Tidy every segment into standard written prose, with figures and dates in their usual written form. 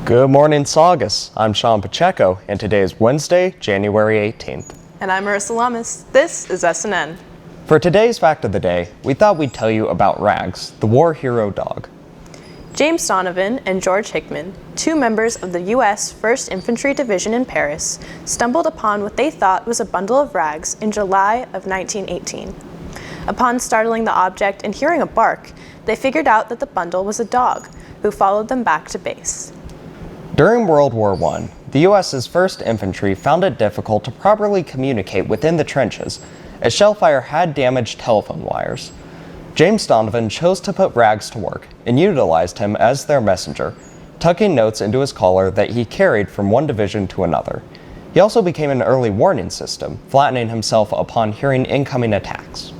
Good morning, Saugus. I'm Sean Pacheco, and today is Wednesday, January 18th. And I'm Marisa Lamas. This is SNN. For today's fact of the day, we thought we'd tell you about Rags, the war hero dog. James Donovan and George Hickman, two members of the U.S. 1st Infantry Division in Paris, stumbled upon what they thought was a bundle of rags in July of 1918. Upon startling the object and hearing a bark, they figured out that the bundle was a dog, who followed them back to base. During World War I, the U.S.'s 1st Infantry found it difficult to properly communicate within the trenches, as shellfire had damaged telephone wires. James Donovan chose to put Rags to work and utilized him as their messenger, tucking notes into his collar that he carried from one division to another. He also became an early warning system, flattening himself upon hearing incoming attacks.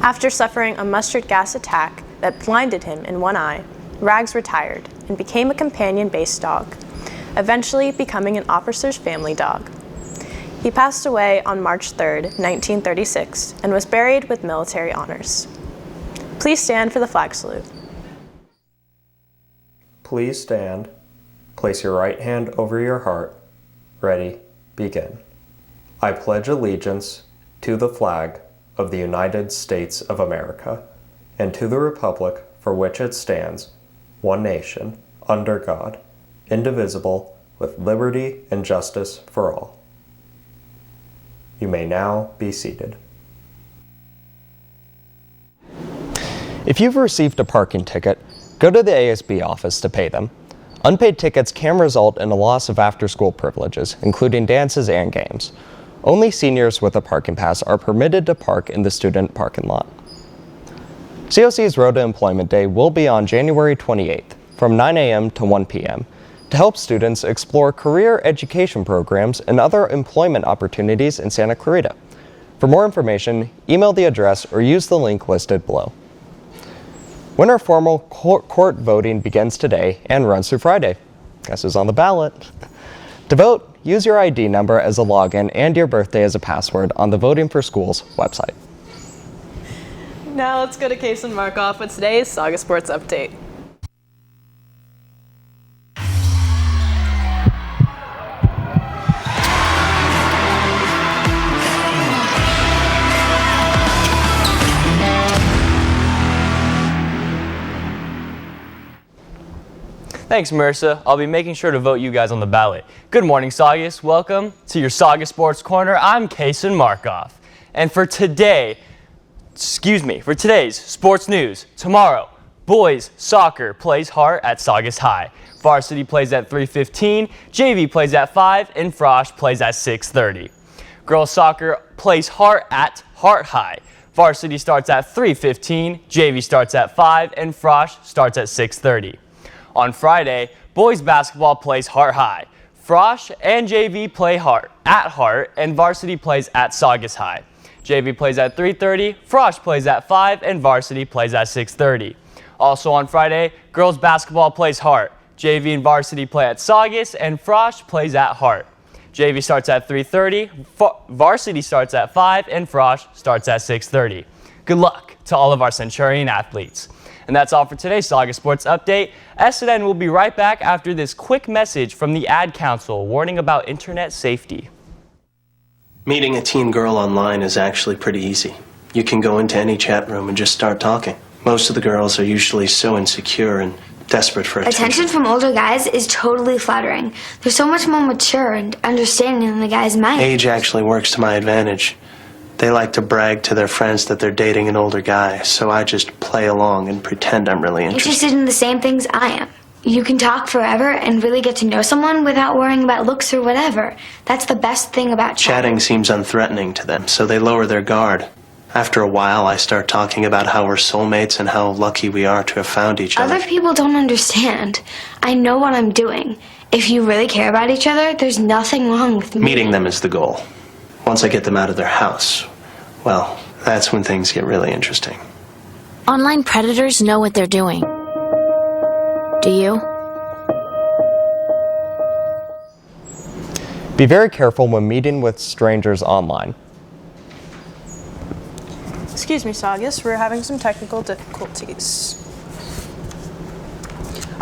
After suffering a mustard gas attack that blinded him in one eye, Rags retired and became a companion-based dog, eventually becoming an officer's family dog. He passed away on March 3, 1936, and was buried with military honors. Please stand for the flag salute. Please stand. Place your right hand over your heart. Ready, begin. I pledge allegiance to the flag of the United States of America and to the republic for which it stands, one nation, under God, indivisible, with liberty and justice for all. You may now be seated. If you've received a parking ticket, go to the ASB office to pay them. Unpaid tickets can result in a loss of after-school privileges, including dances and games. Only seniors with a parking pass are permitted to park in the student parking lot. COC's Road to Employment Day will be on January 28th from 9 a.m. to 1 p.m. to help students explore career education programs and other employment opportunities in Santa Clarita. For more information, email the address or use the link listed below. Winter formal court voting begins today and runs through Friday. Guess who's on the ballot? To vote, use your ID number as a login and your birthday as a password on the Voting for Schools website. Now let's go to Kaysen Markoff with today's Saga Sports Update. Thanks, Marisa. I'll be making sure to vote you guys on the ballot. Good morning, Saugus. Welcome to your Saga Sports Corner. I'm Kaysen Markoff. And for today's sports news, tomorrow, boys soccer plays Hart at Saugus High. Varsity plays at 3:15, JV plays at 5, and Frosh plays at 6:30. Girls soccer plays Hart at Hart High. Varsity starts at 3:15, JV starts at 5, and Frosh starts at 6:30. On Friday, boys basketball plays Hart High. Frosh and JV play at Hart, and Varsity plays at Saugus High. JV plays at 3:30, Frosh plays at 5, and Varsity plays at 6:30. Also on Friday, girls basketball plays Hart. JV and Varsity play at Saugus, and Frosh plays at Hart. JV starts at 3:30, Varsity starts at 5, and Frosh starts at 6:30. Good luck to all of our Centurion athletes. And that's all for today's Saga Sports Update. SNN will be right back after this quick message from the Ad Council warning about internet safety. Meeting a teen girl online is actually pretty easy. You can go into any chat room and just start talking. Most of the girls are usually so insecure and desperate for attention. Attention from older guys is totally flattering. They're so much more mature and understanding than the guys my age. Age actually works to my advantage. They like to brag to their friends that they're dating an older guy, so I just play along and pretend I'm really Interested in the same things I am. You can talk forever and really get to know someone without worrying about looks or whatever. That's the best thing about Chatting seems unthreatening to them, so they lower their guard. After a while, I start talking about how we're soulmates and how lucky we are to have found each other. Other people don't understand. I know what I'm doing. If you really care about each other, there's nothing wrong with Meeting them is the goal. Once I get them out of their house, well, that's when things get really interesting. Online predators know what they're doing. Do you? Be very careful when meeting with strangers online. Excuse me, Saugus, we're having some technical difficulties.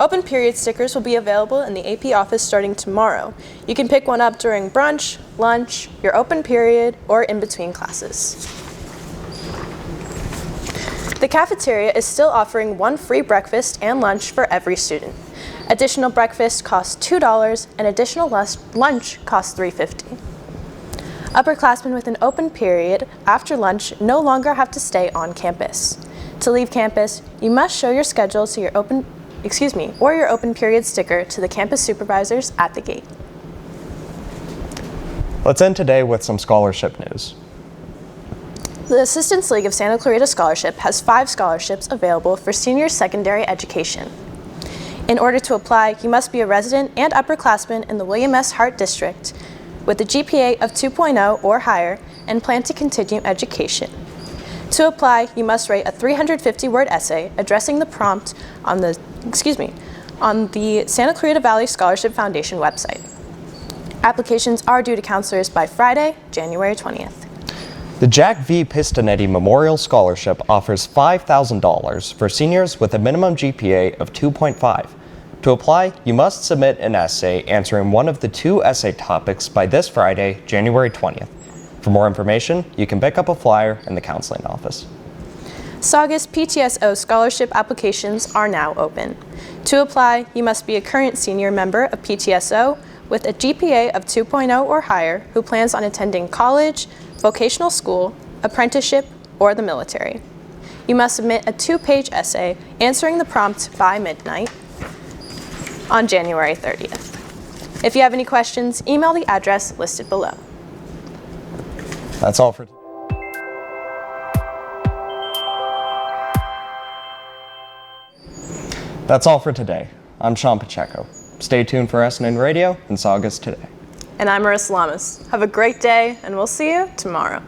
Open period stickers will be available in the AP office starting tomorrow. You can pick one up during brunch, lunch, your open period, or in between classes. The cafeteria is still offering one free breakfast and lunch for every student. Additional breakfast costs $2 and additional lunch costs $3.50. Upperclassmen with an open period after lunch no longer have to stay on campus. To leave campus, you must show your schedule to your open period sticker to the campus supervisors at the gate. Let's end today with some scholarship news. The Assistance League of Santa Clarita Scholarship has 5 scholarships available for senior secondary education. In order to apply, you must be a resident and upperclassman in the William S. Hart District with a GPA of 2.0 or higher and plan to continue education. To apply, you must write a 350-word essay addressing the prompt on the Santa Clarita Valley Scholarship Foundation website. Applications are due to counselors by Friday, January 20th. The Jack V. Pistonetti Memorial Scholarship offers $5,000 for seniors with a minimum GPA of 2.5. To apply, you must submit an essay answering one of the 2 essay topics by this Friday, January 20th. For more information, you can pick up a flyer in the counseling office. Saugus PTSO scholarship applications are now open. To apply, you must be a current senior member of PTSO with a GPA of 2.0 or higher who plans on attending college, vocational school, apprenticeship, or the military. You must submit a 2-page essay answering the prompt by midnight on January 30th. If you have any questions, email the address listed below. That's all for today. I'm Sean Pacheco. Stay tuned for SNN Radio and Saugus Today. And I'm Marisa Lamas. Have a great day, and we'll see you tomorrow.